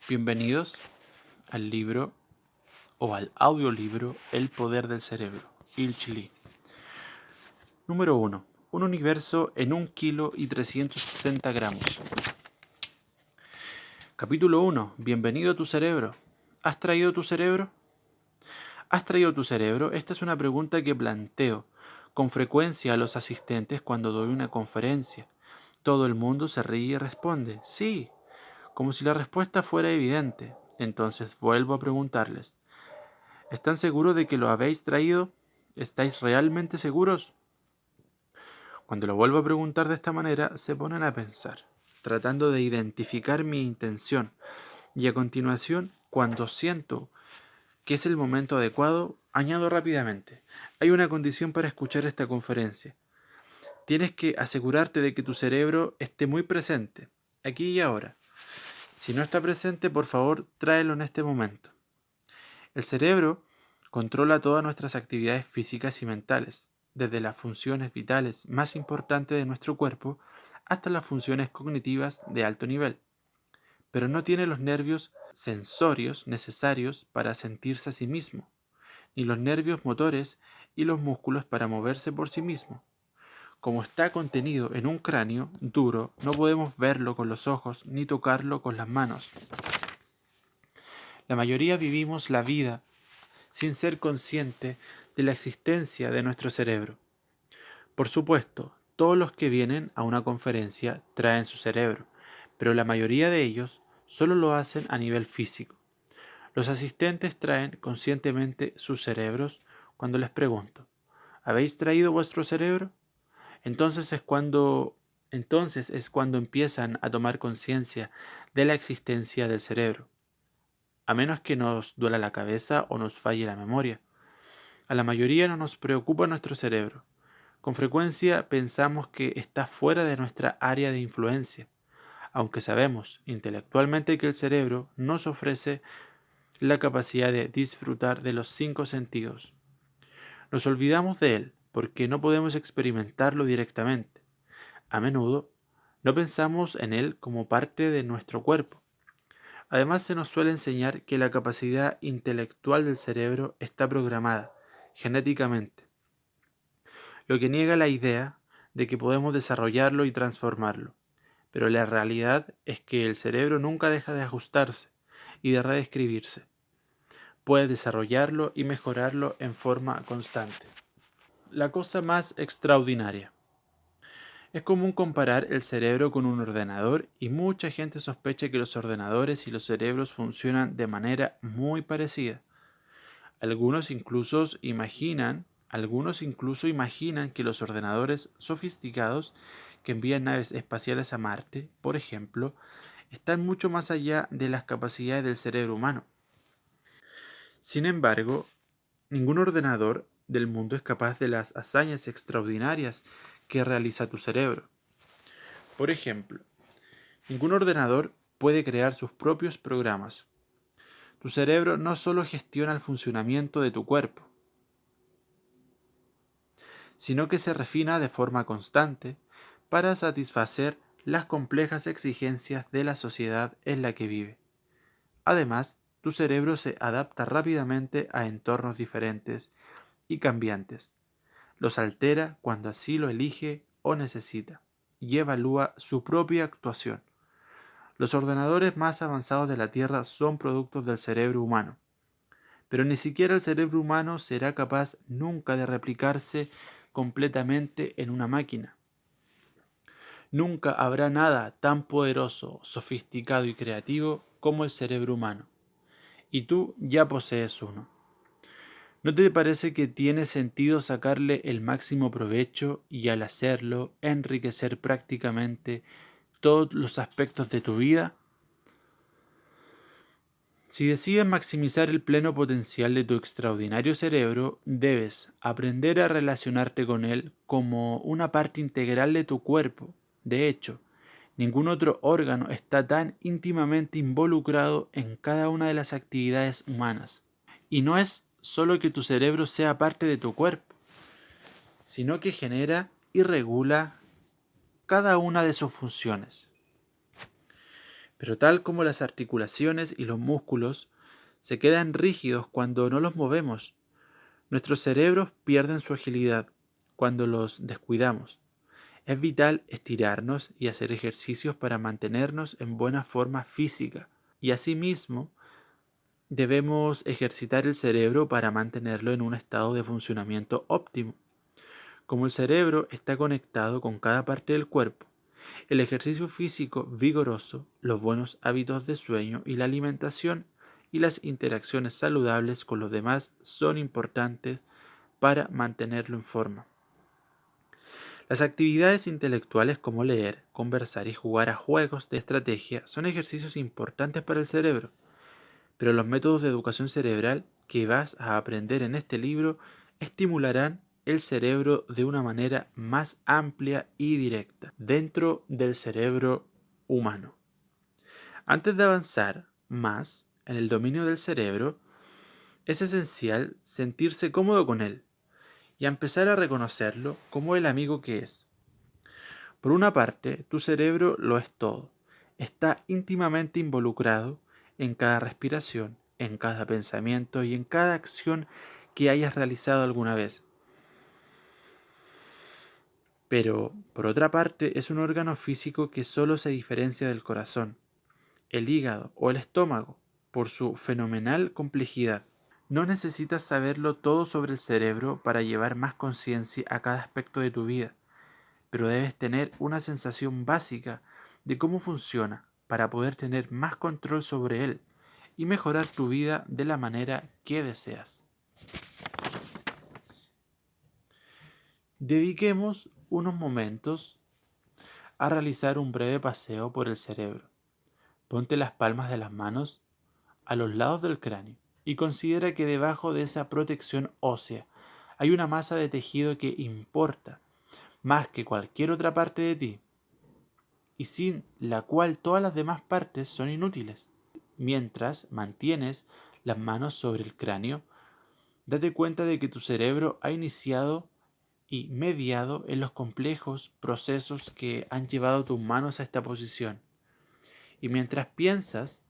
Bienvenidos al libro o al audiolibro El poder del cerebro, Il Lee. Número 1. Un universo en 1 kilo y 360 gramos. Capítulo 1. Bienvenido a tu cerebro. ¿Has traído tu cerebro? ¿Has traído tu cerebro? Esta es una pregunta que planteo con frecuencia a los asistentes cuando doy una conferencia. Todo el mundo se ríe y responde, sí, como si la respuesta fuera evidente. Entonces vuelvo a preguntarles, ¿están seguros de que lo habéis traído? ¿Estáis realmente seguros? Cuando lo vuelvo a preguntar de esta manera, se ponen a pensar, tratando de identificar mi intención, y a continuación, cuando siento que es el momento adecuado, añado rápidamente, hay una condición para escuchar esta conferencia. Tienes que asegurarte de que tu cerebro esté muy presente, aquí y ahora. Si no está presente, por favor, tráelo en este momento. El cerebro controla todas nuestras actividades físicas y mentales, desde las funciones vitales más importantes de nuestro cuerpo hasta las funciones cognitivas de alto nivel, pero no tiene los nervios sensorios necesarios para sentirse a sí mismo, ni los nervios motores y los músculos para moverse por sí mismo. Como está contenido en un cráneo duro, no podemos verlo con los ojos ni tocarlo con las manos. La mayoría vivimos la vida sin ser consciente de la existencia de nuestro cerebro. Por supuesto, todos los que vienen a una conferencia traen su cerebro, pero la mayoría de ellos solo lo hacen a nivel físico. Los asistentes traen conscientemente sus cerebros cuando les pregunto, ¿habéis traído vuestro cerebro? Entonces es cuando empiezan a tomar conciencia de la existencia del cerebro, a menos que nos duela la cabeza o nos falle la memoria. A la mayoría no nos preocupa nuestro cerebro. Con frecuencia pensamos que está fuera de nuestra área de influencia, aunque sabemos intelectualmente que el cerebro nos ofrece la capacidad de disfrutar de los 5 sentidos. Nos olvidamos de él porque no podemos experimentarlo directamente. A menudo no pensamos en él como parte de nuestro cuerpo. Además, se nos suele enseñar que la capacidad intelectual del cerebro está programada genéticamente, lo que niega la idea de que podemos desarrollarlo y transformarlo. Pero la realidad es que el cerebro nunca deja de ajustarse y de reescribirse. Puede desarrollarlo y mejorarlo en forma constante. La cosa más extraordinaria. Es común comparar el cerebro con un ordenador y mucha gente sospecha que los ordenadores y los cerebros funcionan de manera muy parecida. Algunos incluso imaginan que los ordenadores sofisticados que envían naves espaciales a Marte, por ejemplo, están mucho más allá de las capacidades del cerebro humano. Sin embargo, ningún ordenador del mundo es capaz de las hazañas extraordinarias que realiza tu cerebro. Por ejemplo, ningún ordenador puede crear sus propios programas. Tu cerebro no solo gestiona el funcionamiento de tu cuerpo, sino que se refina de forma constante para satisfacer las complejas exigencias de la sociedad en la que vive. Además, tu cerebro se adapta rápidamente a entornos diferentes y cambiantes, los altera cuando así lo elige o necesita, y evalúa su propia actuación. Los ordenadores más avanzados de la Tierra son productos del cerebro humano, pero ni siquiera el cerebro humano será capaz nunca de replicarse completamente en una máquina. Nunca habrá nada tan poderoso, sofisticado y creativo como el cerebro humano, y tú ya posees uno. ¿No te parece que tiene sentido sacarle el máximo provecho y al hacerlo enriquecer prácticamente todos los aspectos de tu vida? Si decides maximizar el pleno potencial de tu extraordinario cerebro, debes aprender a relacionarte con él como una parte integral de tu cuerpo. De hecho, ningún otro órgano está tan íntimamente involucrado en cada una de las actividades humanas. Y no es solo que tu cerebro sea parte de tu cuerpo, sino que genera y regula cada una de sus funciones. Pero tal como las articulaciones y los músculos se quedan rígidos cuando no los movemos, nuestros cerebros pierden su agilidad cuando los descuidamos. Es vital estirarnos y hacer ejercicios para mantenernos en buena forma física. Y asimismo, debemos ejercitar el cerebro para mantenerlo en un estado de funcionamiento óptimo. Como el cerebro está conectado con cada parte del cuerpo, el ejercicio físico vigoroso, los buenos hábitos de sueño y la alimentación y las interacciones saludables con los demás son importantes para mantenerlo en forma. Las actividades intelectuales como leer, conversar y jugar a juegos de estrategia son ejercicios importantes para el cerebro, pero los métodos de educación cerebral que vas a aprender en este libro estimularán el cerebro de una manera más amplia y directa dentro del cerebro humano. Antes de avanzar más en el dominio del cerebro, es esencial sentirse cómodo con él y a empezar a reconocerlo como el amigo que es. Por una parte, tu cerebro lo es todo. Está íntimamente involucrado en cada respiración, en cada pensamiento y en cada acción que hayas realizado alguna vez. Pero, por otra parte, es un órgano físico que solo se diferencia del corazón, el hígado o el estómago por su fenomenal complejidad. No necesitas saberlo todo sobre el cerebro para llevar más conciencia a cada aspecto de tu vida, pero debes tener una sensación básica de cómo funciona para poder tener más control sobre él y mejorar tu vida de la manera que deseas. Dediquemos unos momentos a realizar un breve paseo por el cerebro. Ponte las palmas de las manos a los lados del cráneo y considera que debajo de esa protección ósea hay una masa de tejido que importa más que cualquier otra parte de ti y sin la cual todas las demás partes son inútiles. Mientras mantienes las manos sobre el cráneo, date cuenta de que tu cerebro ha iniciado y mediado en los complejos procesos que han llevado tus manos a esta posición. Y mientras piensas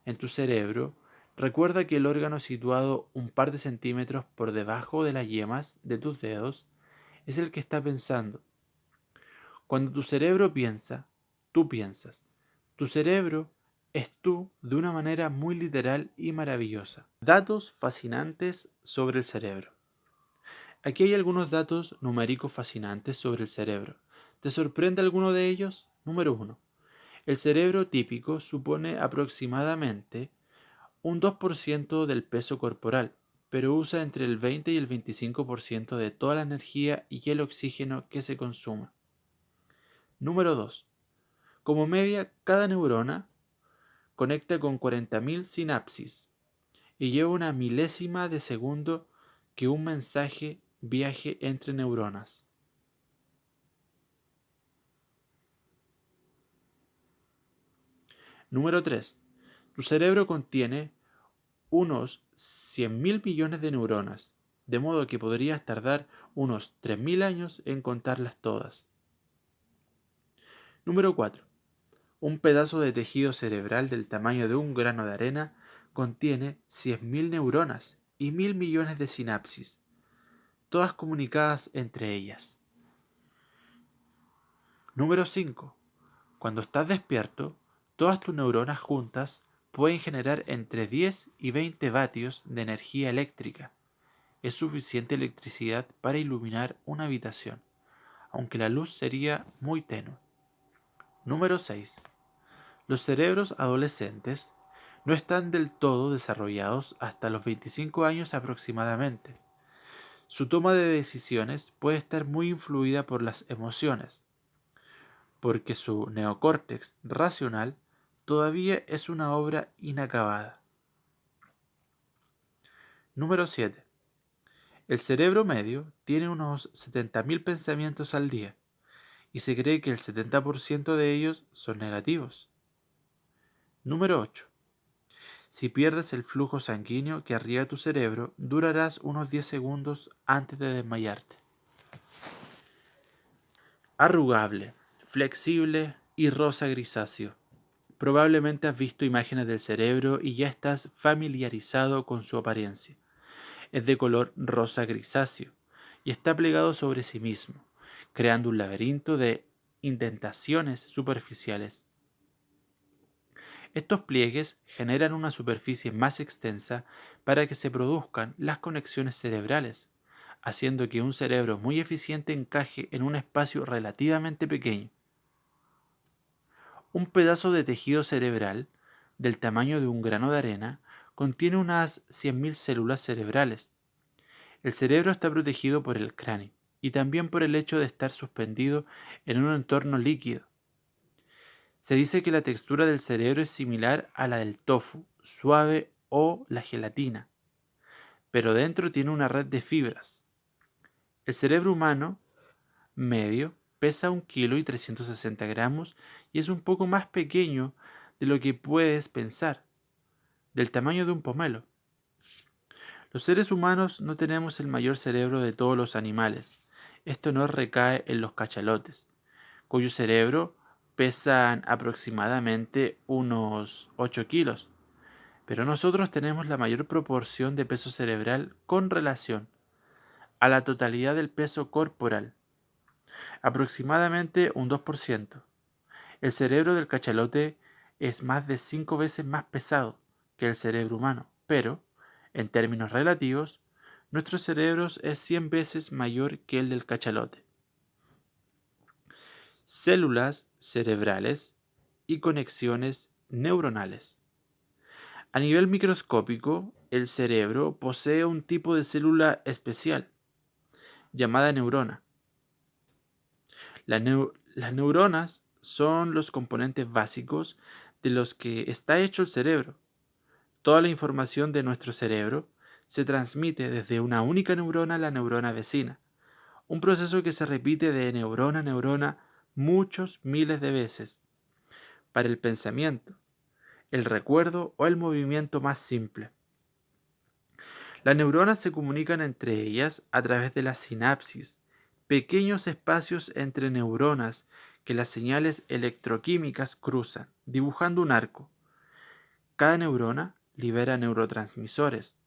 en tu cerebro, recuerda que el órgano situado un par de centímetros por debajo de las yemas de tus dedos es el que está pensando. Cuando tu cerebro piensa, tú piensas. Tu cerebro es tú de una manera muy literal y maravillosa. Datos fascinantes sobre el cerebro. Aquí hay algunos datos numéricos fascinantes sobre el cerebro. ¿Te sorprende alguno de ellos? Número 1. El cerebro típico supone aproximadamente un 2% del peso corporal, pero usa entre el 20 y el 25% de toda la energía y el oxígeno que se consuma. Número 2. Como media, cada neurona conecta con 40.000 sinapsis y lleva una milésima de segundo que un mensaje viaje entre neuronas. Número 3. Tu cerebro contiene unos 100.000 millones de neuronas, de modo que podrías tardar unos 3.000 años en contarlas todas. Número 4. Un pedazo de tejido cerebral del tamaño de un grano de arena contiene 100.000 neuronas y 1.000 millones de sinapsis, todas comunicadas entre ellas. Número 5. Cuando estás despierto, todas tus neuronas juntas pueden generar entre 10 y 20 vatios de energía eléctrica. Es suficiente electricidad para iluminar una habitación, aunque la luz sería muy tenue. Número 6. Los cerebros adolescentes no están del todo desarrollados hasta los 25 años aproximadamente. Su toma de decisiones puede estar muy influida por las emociones, porque su neocórtex racional todavía es una obra inacabada. Número 7. El cerebro medio tiene unos 70.000 pensamientos al día y se cree que el 70% de ellos son negativos. Número 8. Si pierdes el flujo sanguíneo que arriba tu cerebro, durarás unos 10 segundos antes de desmayarte. Arrugable, flexible y rosa grisáceo. Probablemente has visto imágenes del cerebro y ya estás familiarizado con su apariencia. Es de color rosa grisáceo y está plegado sobre sí mismo, creando un laberinto de indentaciones superficiales. Estos pliegues generan una superficie más extensa para que se produzcan las conexiones cerebrales, haciendo que un cerebro muy eficiente encaje en un espacio relativamente pequeño. Un pedazo de tejido cerebral, del tamaño de un grano de arena, contiene unas 100.000 células cerebrales. El cerebro está protegido por el cráneo y también por el hecho de estar suspendido en un entorno líquido. Se dice que la textura del cerebro es similar a la del tofu, suave o la gelatina, pero dentro tiene una red de fibras. El cerebro humano medio pesa 1,360 kg y es un poco más pequeño de lo que puedes pensar, del tamaño de un pomelo. Los seres humanos no tenemos el mayor cerebro de todos los animales. Esto no recae en los cachalotes, cuyo cerebro pesan aproximadamente unos 8 kilos. Pero nosotros tenemos la mayor proporción de peso cerebral con relación a la totalidad del peso corporal, aproximadamente un 2%. El cerebro del cachalote es más de 5 veces más pesado que el cerebro humano, pero, en términos relativos, nuestro cerebro es 100 veces mayor que el del cachalote. Células cerebrales y conexiones neuronales. A nivel microscópico, el cerebro posee un tipo de célula especial, llamada neurona. Las neuronas son los componentes básicos de los que está hecho el cerebro. Toda la información de nuestro cerebro se transmite desde una única neurona a la neurona vecina, un proceso que se repite de neurona a neurona muchos miles de veces. Para el pensamiento, el recuerdo o el movimiento más simple. Las neuronas se comunican entre ellas a través de la sinapsis, pequeños espacios entre neuronas que las señales electroquímicas cruzan, dibujando un arco. Cada neurona libera neurotransmisores,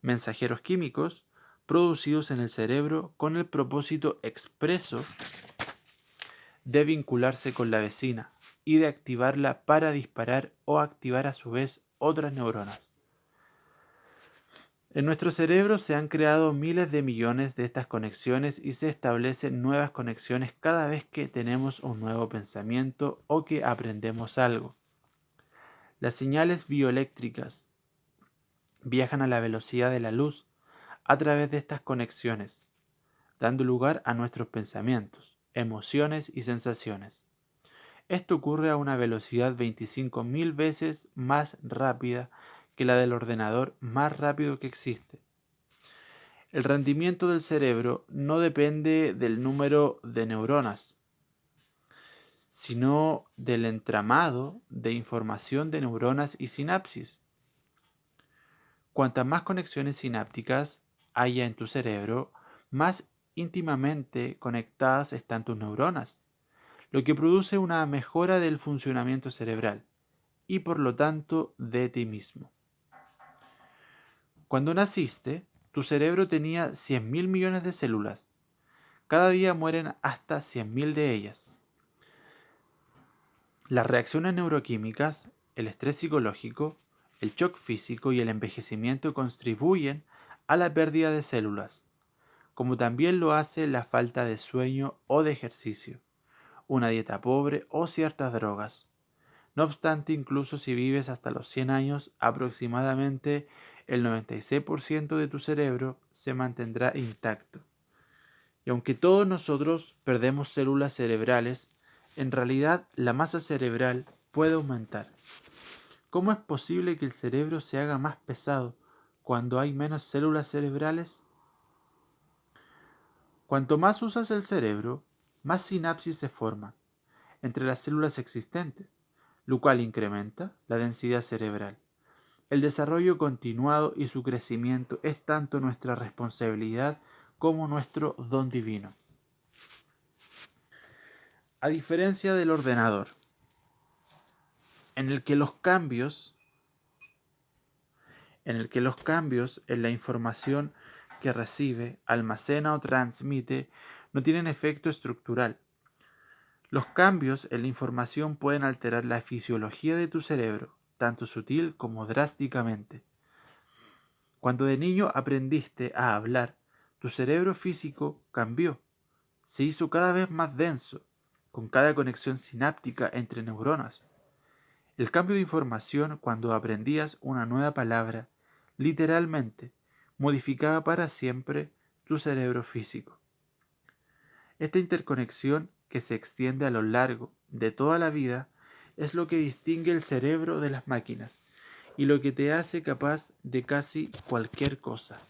mensajeros químicos, producidos en el cerebro con el propósito expreso de vincularse con la vecina y de activarla para disparar o activar a su vez otras neuronas. En nuestro cerebro se han creado miles de millones de estas conexiones y se establecen nuevas conexiones cada vez que tenemos un nuevo pensamiento o que aprendemos algo. Las señales bioeléctricas viajan a la velocidad de la luz a través de estas conexiones, dando lugar a nuestros pensamientos, emociones y sensaciones. Esto ocurre a una velocidad 25.000 veces más rápida que la del ordenador más rápido que existe. El rendimiento del cerebro no depende del número de neuronas, sino del entramado de información de neuronas y sinapsis. Cuantas más conexiones sinápticas haya en tu cerebro, más íntimamente conectadas están tus neuronas, lo que produce una mejora del funcionamiento cerebral y por lo tanto de ti mismo. Cuando naciste, tu cerebro tenía 100.000 millones de células. Cada día mueren hasta 100.000 de ellas. Las reacciones neuroquímicas, el estrés psicológico, el shock físico y el envejecimiento contribuyen a la pérdida de células, como también lo hace la falta de sueño o de ejercicio, una dieta pobre o ciertas drogas. No obstante, incluso si vives hasta los 100 años, aproximadamente el 96% de tu cerebro se mantendrá intacto. Y aunque todos nosotros perdemos células cerebrales, en realidad la masa cerebral puede aumentar. ¿Cómo es posible que el cerebro se haga más pesado cuando hay menos células cerebrales? Cuanto más usas el cerebro, más sinapsis se forman entre las células existentes, lo cual incrementa la densidad cerebral. El desarrollo continuado y su crecimiento es tanto nuestra responsabilidad como nuestro don divino. A diferencia del ordenador, en el que los cambios en la información que recibe, almacena o transmite no tienen efecto estructural. Los cambios en la información pueden alterar la fisiología de tu cerebro, tanto sutil como drásticamente. Cuando de niño aprendiste a hablar, tu cerebro físico cambió, se hizo cada vez más denso, con cada conexión sináptica entre neuronas. El cambio de información cuando aprendías una nueva palabra, literalmente, modificaba para siempre tu cerebro físico. Esta interconexión que se extiende a lo largo de toda la vida es lo que distingue el cerebro de las máquinas y lo que te hace capaz de casi cualquier cosa.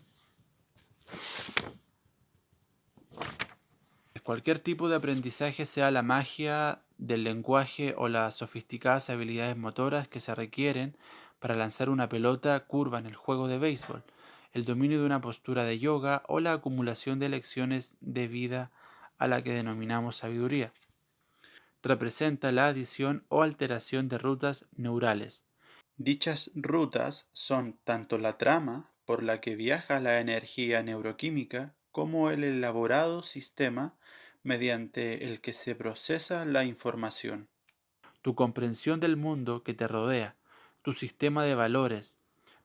Cualquier tipo de aprendizaje, sea la magia del lenguaje o las sofisticadas habilidades motoras que se requieren para lanzar una pelota curva en el juego de béisbol, el dominio de una postura de yoga o la acumulación de lecciones de vida a la que denominamos sabiduría, representa la adición o alteración de rutas neurales. Dichas rutas son tanto la trama por la que viaja la energía neuroquímica como el elaborado sistema mediante el que se procesa la información. Tu comprensión del mundo que te rodea, tu sistema de valores,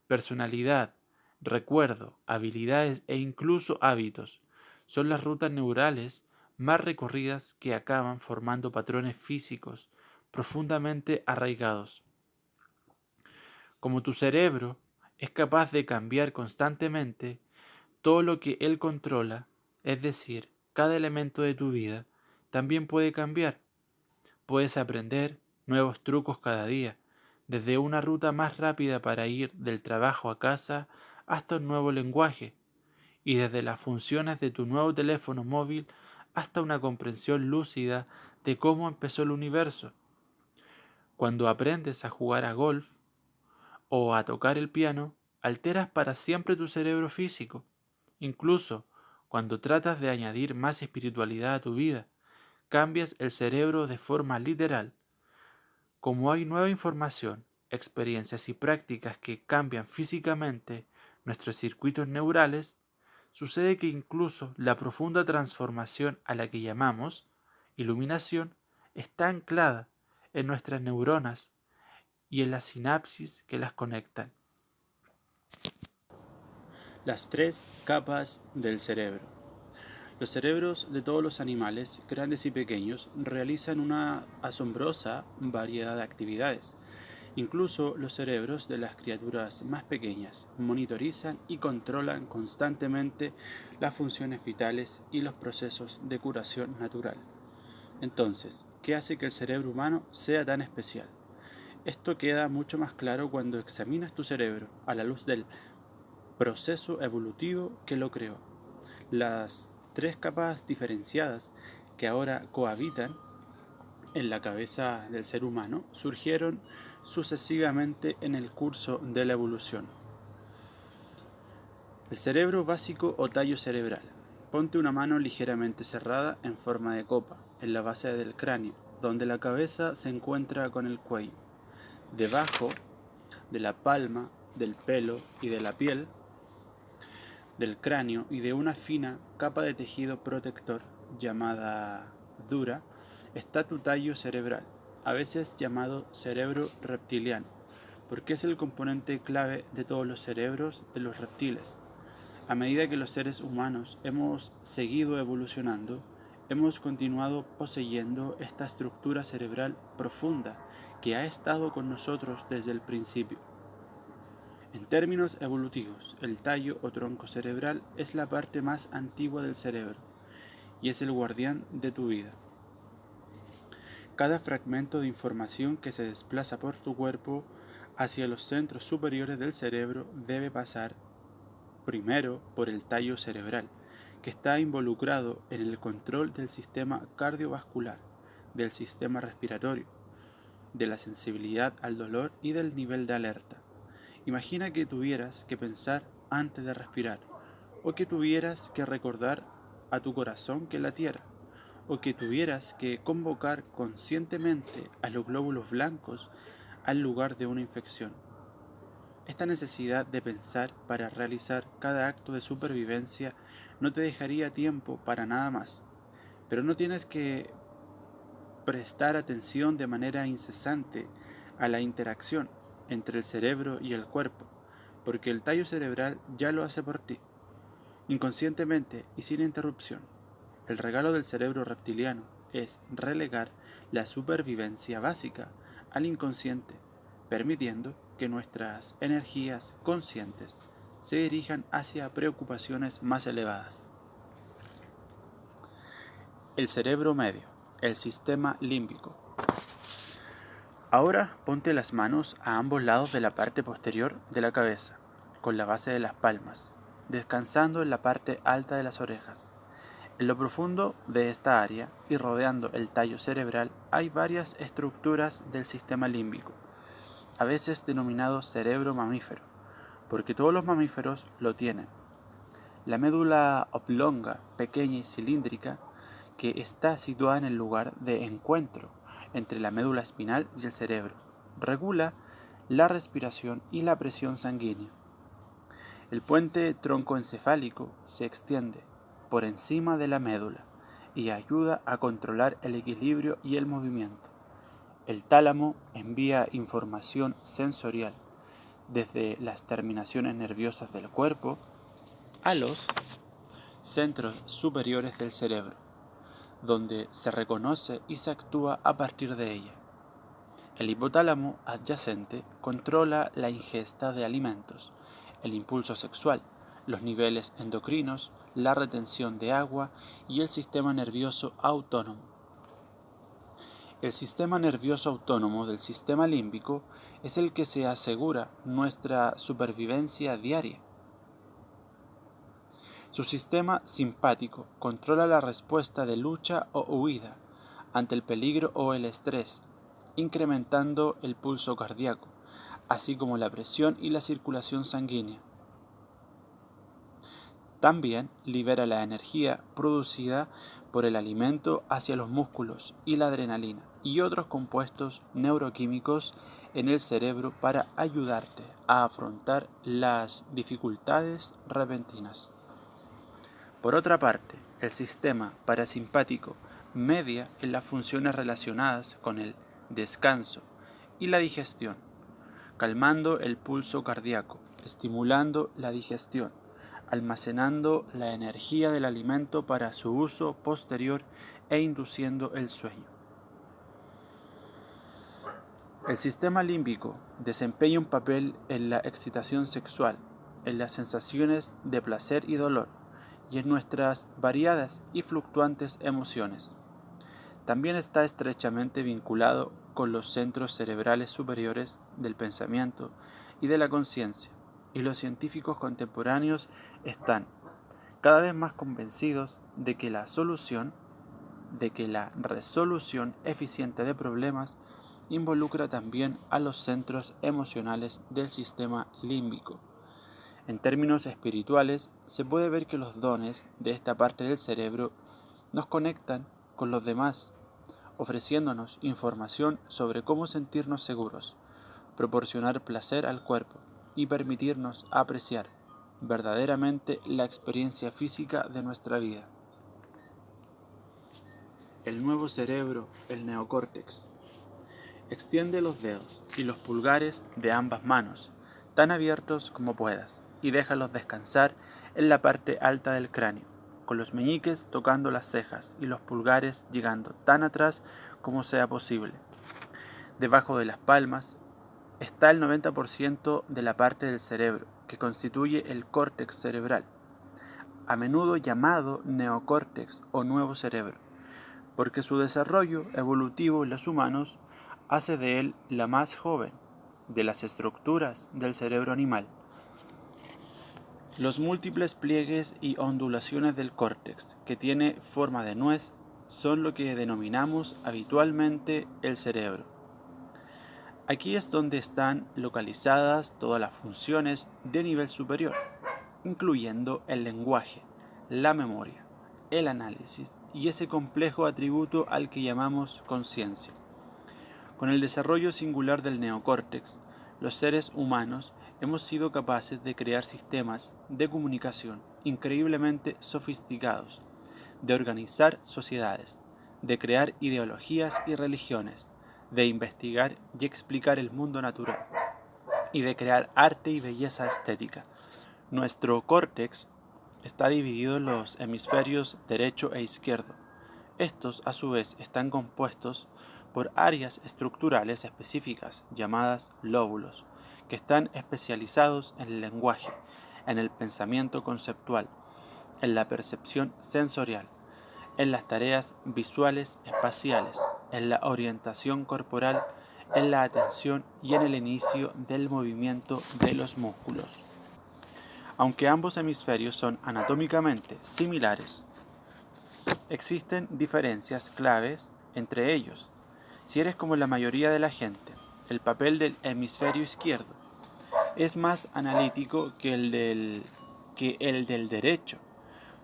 personalidad, recuerdo, habilidades e incluso hábitos son las rutas neurales más recorridas que acaban formando patrones físicos profundamente arraigados. Como tu cerebro es capaz de cambiar constantemente todo lo que él controla, es decir, cada elemento de tu vida, también puede cambiar. Puedes aprender nuevos trucos cada día, desde una ruta más rápida para ir del trabajo a casa hasta un nuevo lenguaje, y desde las funciones de tu nuevo teléfono móvil hasta una comprensión lúcida de cómo empezó el universo. Cuando aprendes a jugar a golf o a tocar el piano, alteras para siempre tu cerebro físico. Incluso cuando tratas de añadir más espiritualidad a tu vida, cambias el cerebro de forma literal. Como hay nueva información, experiencias y prácticas que cambian físicamente nuestros circuitos neurales, sucede que incluso la profunda transformación a la que llamamos iluminación está anclada en nuestras neuronas y en las sinapsis que las conectan. Las tres capas del cerebro. Los cerebros de todos los animales, grandes y pequeños, realizan una asombrosa variedad de actividades. Incluso los cerebros de las criaturas más pequeñas monitorizan y controlan constantemente las funciones vitales y los procesos de curación natural. Entonces, ¿qué hace que el cerebro humano sea tan especial? Esto queda mucho más claro cuando examinas tu cerebro a la luz del proceso evolutivo que lo creó. Las tres capas diferenciadas que ahora cohabitan en la cabeza del ser humano surgieron sucesivamente en el curso de la evolución. El cerebro básico o tallo cerebral. Ponte una mano ligeramente cerrada en forma de copa en la base del cráneo, donde la cabeza se encuentra con el cuello. Debajo de la palma, del pelo y de la piel del cráneo y de una fina capa de tejido protector llamada dura, está tu tallo cerebral, a veces llamado cerebro reptiliano, porque es el componente clave de todos los cerebros de los reptiles. A medida que los seres humanos hemos seguido evolucionando, hemos continuado poseyendo esta estructura cerebral profunda que ha estado con nosotros desde el principio. En términos evolutivos, el tallo o tronco cerebral es la parte más antigua del cerebro y es el guardián de tu vida. Cada fragmento de información que se desplaza por tu cuerpo hacia los centros superiores del cerebro debe pasar primero por el tallo cerebral, que está involucrado en el control del sistema cardiovascular, del sistema respiratorio, de la sensibilidad al dolor y del nivel de alerta. Imagina que tuvieras que pensar antes de respirar, o que tuvieras que recordar a tu corazón que latiera, o que tuvieras que convocar conscientemente a los glóbulos blancos al lugar de una infección. Esta necesidad de pensar para realizar cada acto de supervivencia no te dejaría tiempo para nada más, pero no tienes que prestar atención de manera incesante a la interacción entre el cerebro y el cuerpo, porque el tallo cerebral ya lo hace por ti, inconscientemente y sin interrupción. El regalo del cerebro reptiliano es relegar la supervivencia básica al inconsciente, permitiendo que nuestras energías conscientes se dirijan hacia preocupaciones más elevadas. El cerebro medio, el sistema límbico. Ahora ponte las manos a ambos lados de la parte posterior de la cabeza, con la base de las palmas, descansando en la parte alta de las orejas. En lo profundo de esta área y rodeando el tallo cerebral hay varias estructuras del sistema límbico, a veces denominado cerebro mamífero, porque todos los mamíferos lo tienen. La médula oblonga, pequeña y cilíndrica, que está situada en el lugar de encuentro entre la médula espinal y el cerebro, regula la respiración y la presión sanguínea. El puente troncoencefálico se extiende por encima de la médula y ayuda a controlar el equilibrio y el movimiento. El tálamo envía información sensorial desde las terminaciones nerviosas del cuerpo a los centros superiores del cerebro, donde se reconoce y se actúa a partir de ella. El hipotálamo adyacente controla la ingesta de alimentos, el impulso sexual, los niveles endocrinos, la retención de agua y el sistema nervioso autónomo. El sistema nervioso autónomo del sistema límbico es el que se asegura nuestra supervivencia diaria. Su sistema simpático controla la respuesta de lucha o huida ante el peligro o el estrés, incrementando el pulso cardíaco, así como la presión y la circulación sanguínea. También libera la energía producida por el alimento hacia los músculos y la adrenalina y otros compuestos neuroquímicos en el cerebro para ayudarte a afrontar las dificultades repentinas. Por otra parte, el sistema parasimpático media en las funciones relacionadas con el descanso y la digestión, calmando el pulso cardíaco, estimulando la digestión, almacenando la energía del alimento para su uso posterior e induciendo el sueño. El sistema límbico desempeña un papel en la excitación sexual, en las sensaciones de placer y dolor, y en nuestras variadas y fluctuantes emociones. También está estrechamente vinculado con los centros cerebrales superiores del pensamiento y de la conciencia, y los científicos contemporáneos están cada vez más convencidos de que la resolución eficiente de problemas involucra también a los centros emocionales del sistema límbico. En términos espirituales, se puede ver que los dones de esta parte del cerebro nos conectan con los demás, ofreciéndonos información sobre cómo sentirnos seguros, proporcionar placer al cuerpo y permitirnos apreciar verdaderamente la experiencia física de nuestra vida. El nuevo cerebro, el neocórtex. Extiende los dedos y los pulgares de ambas manos, tan abiertos como puedas, y déjalos descansar en la parte alta del cráneo, con los meñiques tocando las cejas y los pulgares llegando tan atrás como sea posible. Debajo de las palmas está el 90% de la parte del cerebro que constituye el córtex cerebral, a menudo llamado neocórtex o nuevo cerebro, porque su desarrollo evolutivo en los humanos hace de él la más joven de las estructuras del cerebro animal. Los múltiples pliegues y ondulaciones del córtex, que tiene forma de nuez, son lo que denominamos habitualmente el cerebro. Aquí es donde están localizadas todas las funciones de nivel superior, incluyendo el lenguaje, la memoria, el análisis y ese complejo atributo al que llamamos conciencia. Con el desarrollo singular del neocórtex, los seres humanos hemos sido capaces de crear sistemas de comunicación increíblemente sofisticados, de organizar sociedades, de crear ideologías y religiones, de investigar y explicar el mundo natural, y de crear arte y belleza estética. Nuestro córtex está dividido en los hemisferios derecho e izquierdo. Estos, a su vez, están compuestos por áreas estructurales específicas llamadas lóbulos, que están especializados en el lenguaje, en el pensamiento conceptual, en la percepción sensorial, en las tareas visuales espaciales, en la orientación corporal, en la atención y en el inicio del movimiento de los músculos. Aunque ambos hemisferios son anatómicamente similares, existen diferencias claves entre ellos. Si eres como la mayoría de la gente, el papel del hemisferio izquierdo es más analítico que el del derecho,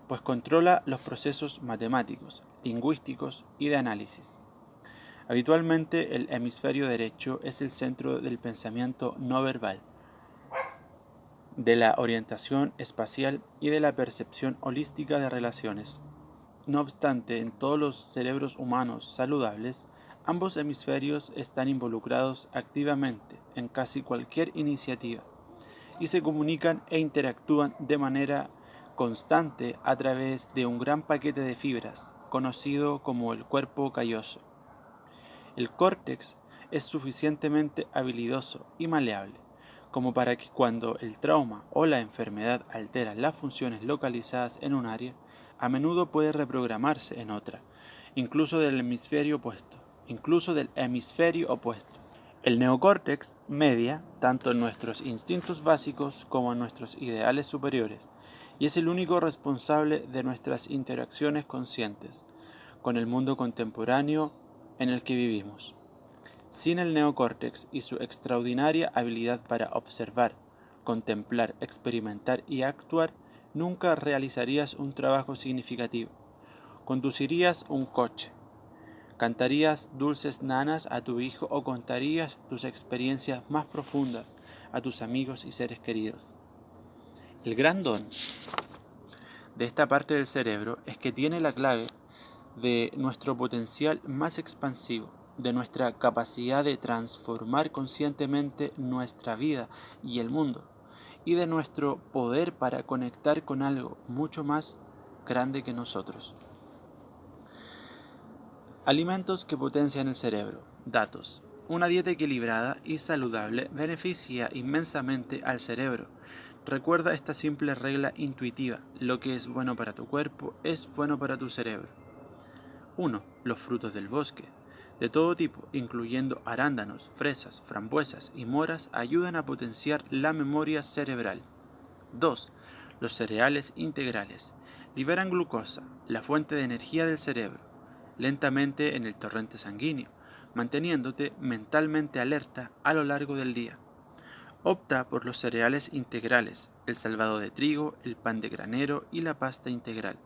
pues controla los procesos matemáticos, lingüísticos y de análisis. Habitualmente el hemisferio derecho es el centro del pensamiento no verbal, de la orientación espacial y de la percepción holística de relaciones. No obstante, en todos los cerebros humanos saludables, ambos hemisferios están involucrados activamente en casi cualquier iniciativa y se comunican e interactúan de manera constante a través de un gran paquete de fibras, conocido como el cuerpo calloso. El córtex es suficientemente habilidoso y maleable como para que cuando el trauma o la enfermedad altera las funciones localizadas en un área, a menudo puede reprogramarse en otra, incluso del hemisferio opuesto. El neocórtex media tanto en nuestros instintos básicos como en nuestros ideales superiores, y es el único responsable de nuestras interacciones conscientes con el mundo contemporáneo en el que vivimos. Sin el neocórtex y su extraordinaria habilidad para observar, contemplar, experimentar y actuar, nunca realizarías un trabajo significativo. Conducirías un coche, cantarías dulces nanas a tu hijo o contarías tus experiencias más profundas a tus amigos y seres queridos. El gran don de esta parte del cerebro es que tiene la clave de nuestro potencial más expansivo, de nuestra capacidad de transformar conscientemente nuestra vida y el mundo, y de nuestro poder para conectar con algo mucho más grande que nosotros. Alimentos que potencian el cerebro. Datos. Una dieta equilibrada y saludable beneficia inmensamente al cerebro. Recuerda esta simple regla intuitiva: lo que es bueno para tu cuerpo es bueno para tu cerebro. 1. Los frutos del bosque, de todo tipo, incluyendo arándanos, fresas, frambuesas y moras, ayudan a potenciar la memoria cerebral. 2. Los cereales integrales liberan glucosa, la fuente de energía del cerebro, lentamente en el torrente sanguíneo, manteniéndote mentalmente alerta a lo largo del día. Opta por los cereales integrales, el salvado de trigo, el pan de granero y la pasta integral.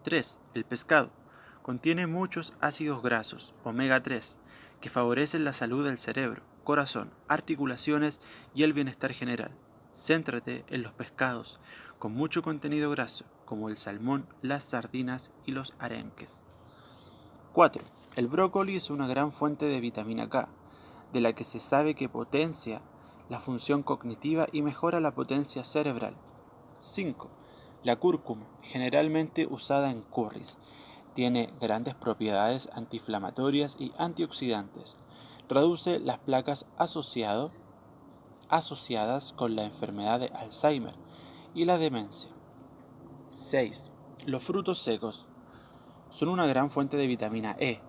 3. El pescado. Contiene muchos ácidos grasos, omega 3, que favorecen la salud del cerebro, corazón, articulaciones y el bienestar general. Céntrate en los pescados con mucho contenido graso, como el salmón, las sardinas y los arenques. 4. El brócoli es una gran fuente de vitamina K, de la que se sabe que potencia la función cognitiva y mejora la potencia cerebral. 5. La cúrcuma, generalmente usada en curries, tiene grandes propiedades antiinflamatorias y antioxidantes. Reduce las placas asociadas con la enfermedad de Alzheimer y la demencia. 6. Los frutos secos son una gran fuente de vitamina E,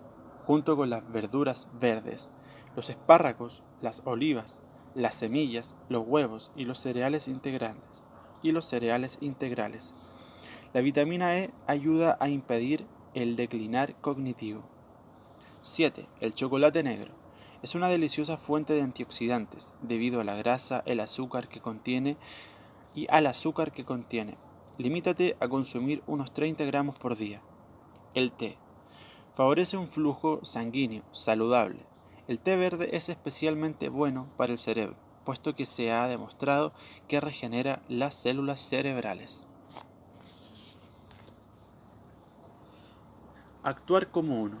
junto con las verduras verdes, los espárragos, las olivas, las semillas, los huevos y los cereales integrales. La vitamina E ayuda a impedir el declinar cognitivo. 7. El chocolate negro. Es una deliciosa fuente de antioxidantes debido a la grasa, el azúcar que contiene y al azúcar que contiene. Limítate a consumir unos 30 gramos por día. El té. Favorece un flujo sanguíneo saludable. El té verde es especialmente bueno para el cerebro, puesto que se ha demostrado que regenera las células cerebrales. Actuar como uno.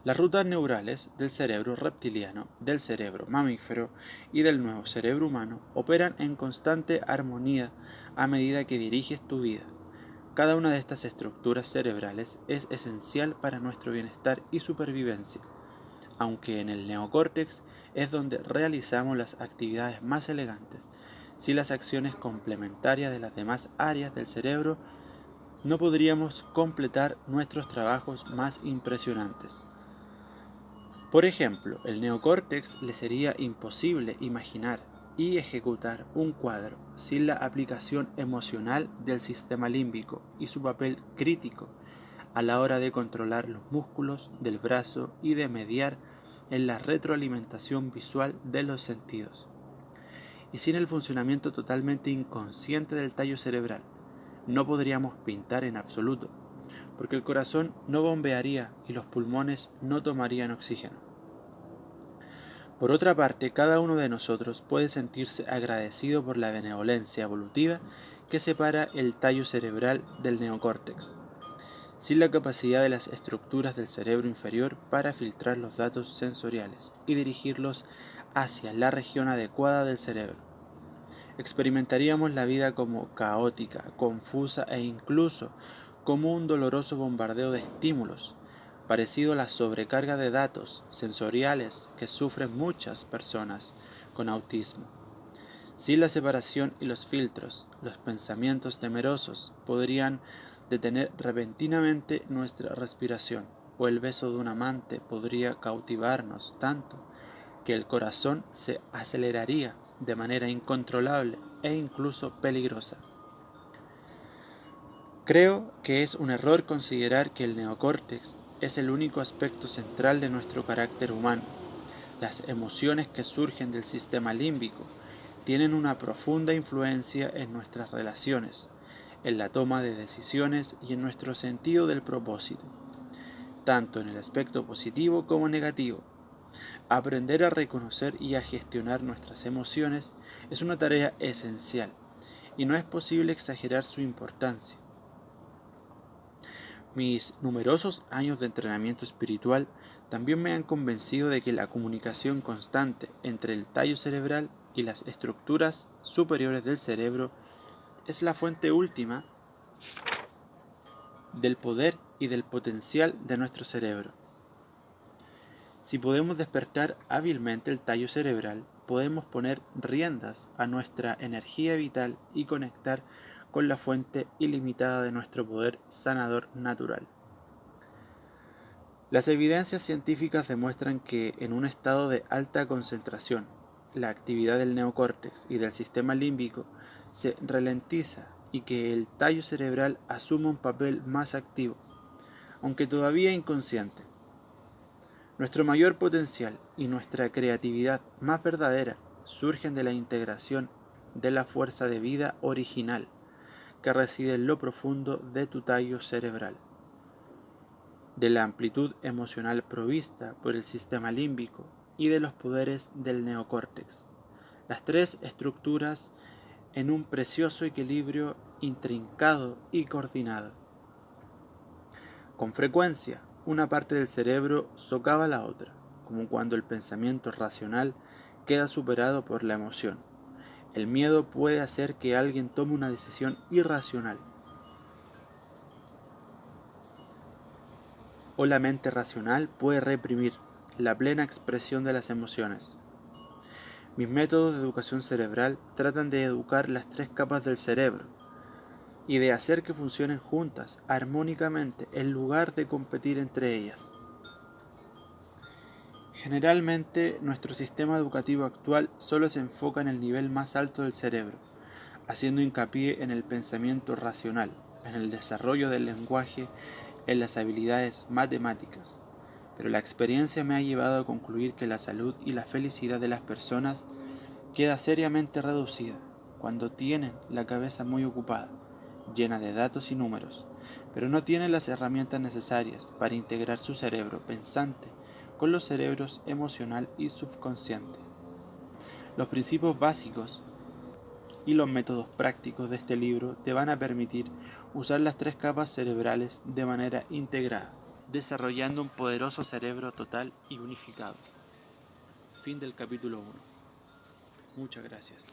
Las rutas neurales del cerebro reptiliano, del cerebro mamífero y del nuevo cerebro humano operan en constante armonía a medida que diriges tu vida. Cada una de estas estructuras cerebrales es esencial para nuestro bienestar y supervivencia, aunque en el neocórtex es donde realizamos las actividades más elegantes. Sin las acciones complementarias de las demás áreas del cerebro, no podríamos completar nuestros trabajos más impresionantes. Por ejemplo, el neocórtex le sería imposible imaginar y ejecutar un cuadro sin la aplicación emocional del sistema límbico y su papel crítico a la hora de controlar los músculos del brazo y de mediar en la retroalimentación visual de los sentidos. Y sin el funcionamiento totalmente inconsciente del tallo cerebral, no podríamos pintar en absoluto, porque el corazón no bombearía y los pulmones no tomarían oxígeno. Por otra parte, cada uno de nosotros puede sentirse agradecido por la benevolencia evolutiva que separa el tallo cerebral del neocórtex, sin la capacidad de las estructuras del cerebro inferior para filtrar los datos sensoriales y dirigirlos hacia la región adecuada del cerebro. Experimentaríamos la vida como caótica, confusa e incluso como un doloroso bombardeo de estímulos, parecido a la sobrecarga de datos sensoriales que sufren muchas personas con autismo. Sin la separación y los filtros, los pensamientos temerosos podrían detener repentinamente nuestra respiración, o el beso de un amante podría cautivarnos tanto que el corazón se aceleraría de manera incontrolable e incluso peligrosa. Creo que es un error considerar que el neocórtex es el único aspecto central de nuestro carácter humano. Las emociones que surgen del sistema límbico tienen una profunda influencia en nuestras relaciones, en la toma de decisiones y en nuestro sentido del propósito, tanto en el aspecto positivo como negativo. Aprender a reconocer y a gestionar nuestras emociones es una tarea esencial, y no es posible exagerar su importancia. Mis numerosos años de entrenamiento espiritual también me han convencido de que la comunicación constante entre el tallo cerebral y las estructuras superiores del cerebro es la fuente última del poder y del potencial de nuestro cerebro. Si podemos despertar hábilmente el tallo cerebral, podemos poner riendas a nuestra energía vital y conectar con la fuente ilimitada de nuestro poder sanador natural. Las evidencias científicas demuestran que en un estado de alta concentración, la actividad del neocórtex y del sistema límbico se ralentiza y que el tallo cerebral asume un papel más activo, aunque todavía inconsciente. Nuestro mayor potencial y nuestra creatividad más verdadera surgen de la integración de la fuerza de vida original que reside en lo profundo de tu tallo cerebral, de la amplitud emocional provista por el sistema límbico y de los poderes del neocórtex. Las tres estructuras en un precioso equilibrio intrincado y coordinado. Con frecuencia, una parte del cerebro socava la otra, como cuando el pensamiento racional queda superado por la emoción. El miedo puede hacer que alguien tome una decisión irracional, o la mente racional puede reprimir la plena expresión de las emociones. Mis métodos de educación cerebral tratan de educar las tres capas del cerebro y de hacer que funcionen juntas, armónicamente, en lugar de competir entre ellas. Generalmente, nuestro sistema educativo actual solo se enfoca en el nivel más alto del cerebro, haciendo hincapié en el pensamiento racional, en el desarrollo del lenguaje, en las habilidades matemáticas. Pero la experiencia me ha llevado a concluir que la salud y la felicidad de las personas queda seriamente reducida cuando tienen la cabeza muy ocupada, llena de datos y números, pero no tienen las herramientas necesarias para integrar su cerebro pensante con los cerebros emocional y subconsciente. Los principios básicos y los métodos prácticos de este libro te van a permitir usar las 3 capas cerebrales de manera integrada, desarrollando un poderoso cerebro total y unificado. Fin del capítulo 1. Muchas gracias.